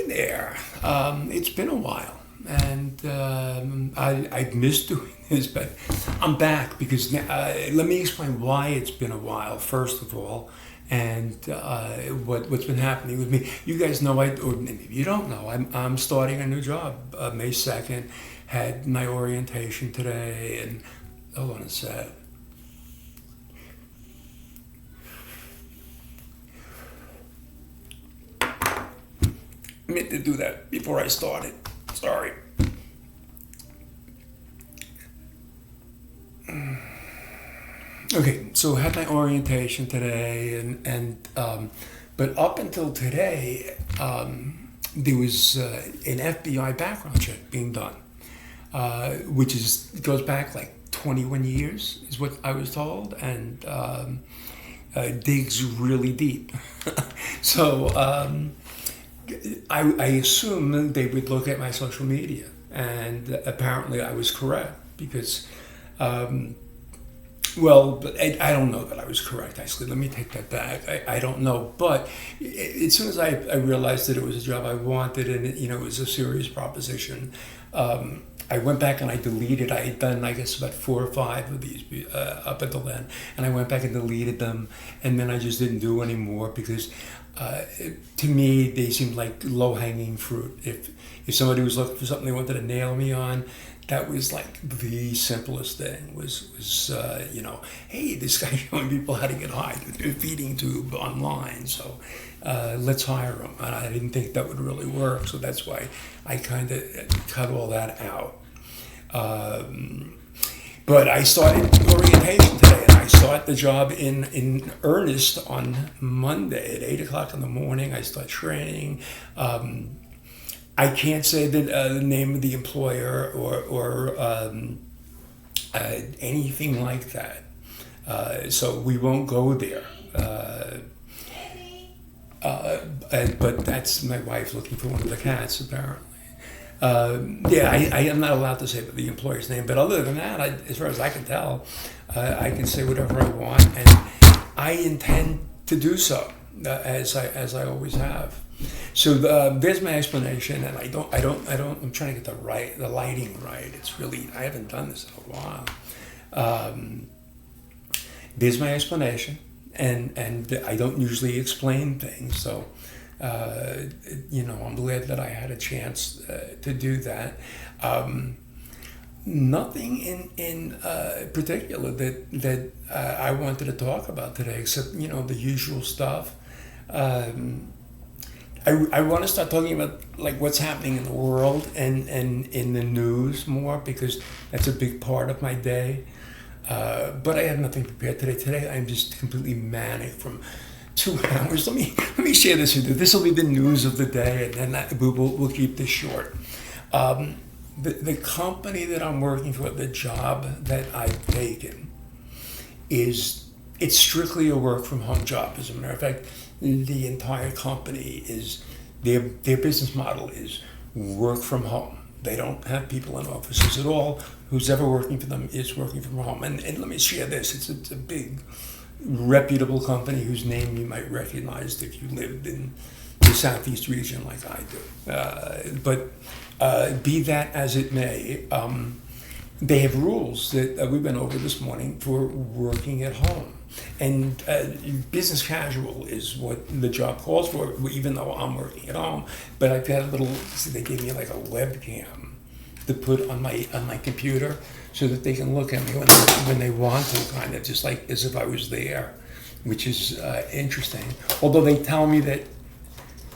Hey there. It's been a while, and I've missed doing this, but I'm back because let me explain why it's been a while. First of all, and what's been happening with me. You guys know or maybe you don't know. I'm starting a new job May 2nd. Had my orientation today, and hold on a sec. I meant to do that before I started. Sorry. Okay, so I had my orientation today, and but up until today, there was an FBI background check being done, which is goes back like 21 years, is what I was told, and digs really deep. So I assumed they would look at my social media, and apparently I was correct because. Well, but I don't know that I was correct, actually. Let me take that back. I don't know. But as soon as I realized that it was a job I wanted and it was a serious proposition, I went back and I deleted. I had done, I guess, about 4 or 5 of these up until then. And I went back and deleted them. And then I just didn't do any more because to me, they seemed like low-hanging fruit. If somebody was looking for something they wanted to nail me on, that was like the simplest thing was hey, this guy's showing people how to get high with a feeding tube online, so let's hire him. And I didn't think that would really work, so that's why I kind of cut all that out. But I started orientation today, and I start the job in earnest on Monday at 8 o'clock in the morning. I start training. I can't say the name of the employer or anything like that. So we won't go there. But that's my wife looking for one of the cats, apparently. I am not allowed to say the employer's name, but other than that, as far as I can tell, I can say whatever I want, and I intend to do so, as I always have. So there's my explanation, and I'm trying to get the lighting right. It's really, I haven't done this in a while. There's my explanation, and I don't usually explain things, so I'm glad that I had a chance to do that. Nothing in particular that I wanted to talk about today, except the usual stuff. I want to start talking about like what's happening in the world and in the news more, because that's a big part of my day. But I have nothing prepared today. Today I'm just completely manic from 2 hours. Let me share this with you. This will be the news of the day, and then we'll keep this short. The company that I'm working for, the job that I've taken, it's strictly a work from home job. As a matter of fact, the entire company is their business model is work from home. They don't have people in offices at all. Who's ever working for them is working from home. And let me share this. It's a big, reputable company whose name you might recognize if you lived in the Southeast region like I do. But be that as it may, they have rules that we went over this morning for working at home. And business casual is what the job calls for, even though I'm working at home. But I've got they gave me like a webcam to put on my computer so that they can look at me when they want to, kind of just like as if I was there, which is interesting. Although they tell me that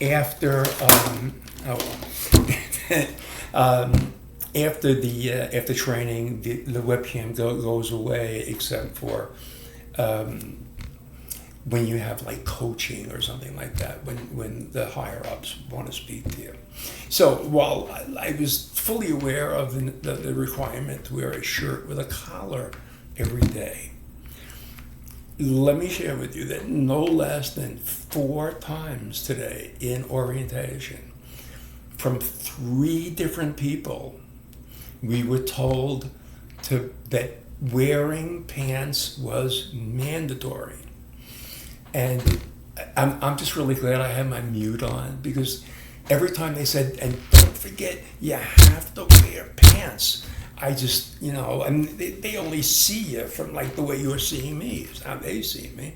after after training, the webcam goes away, except for when you have like coaching or something like that, when the higher ups want to speak to you. So while I was fully aware of the requirement to wear a shirt with a collar every day, let me share with you that no less than 4 times today in orientation, from 3 different people, we were told that wearing pants was mandatory. And I'm just really glad I have my mute on, because every time they said, and don't forget, you have to wear pants. I just, and they only see you from like the way you're seeing me, is how they see me.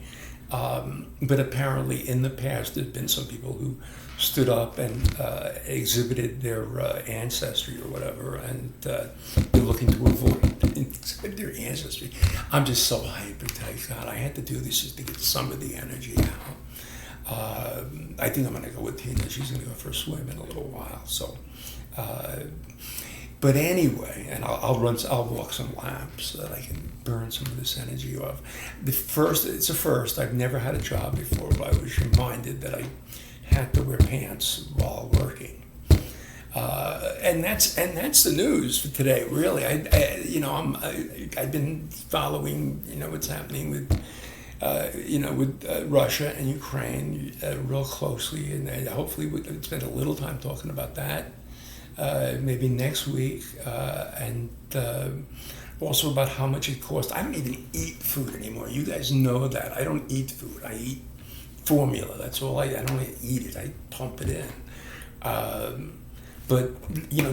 But apparently in the past, there's been some people who stood up and exhibited their ancestry or whatever, and they're looking to avoid their ancestry. I'm just so hyper-typed. God, I had to do this just to get some of the energy out. I think I'm going to go with Tina. She's going to go for a swim in a little while. So, but anyway, and I'll walk some laps so that I can burn some of this energy off. It's a first. I've never had a job before where I was reminded that I had to wear pants while working. And that's the news for today. Really, I've been following what's happening with Russia and Ukraine real closely, and hopefully we'll spend a little time talking about that. Maybe next week, and also about how much it costs. I don't even eat food anymore. You guys know that. I don't eat food. I eat formula. That's all I don't eat it. I pump it in. But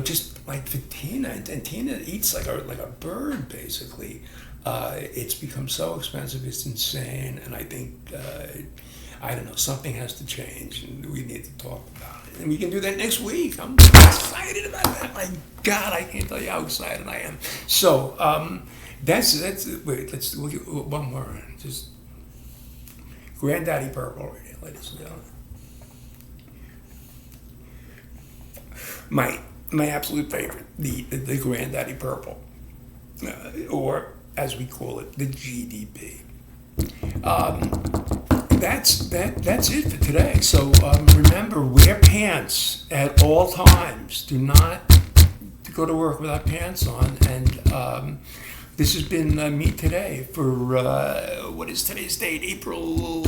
just like for Tina, and Tina eats like a bird basically. It's become so expensive. It's insane, and I think I don't know. Something has to change, and we need to talk about it. And we can do that next week. I'm excited about that. My God, I can't tell you how excited I am. So that's wait. Let's look at one more. Just Granddaddy Purple right here, ladies and gentlemen. My absolute favorite, the Granddaddy Purple, or as we call it, the GDP. That's it for today. So remember, wear pants at all times. Do not go to work without pants on. And this has been me today for what is today's date? April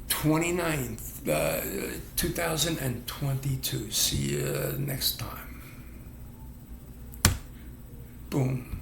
29th, 2022. See you next time. Boom.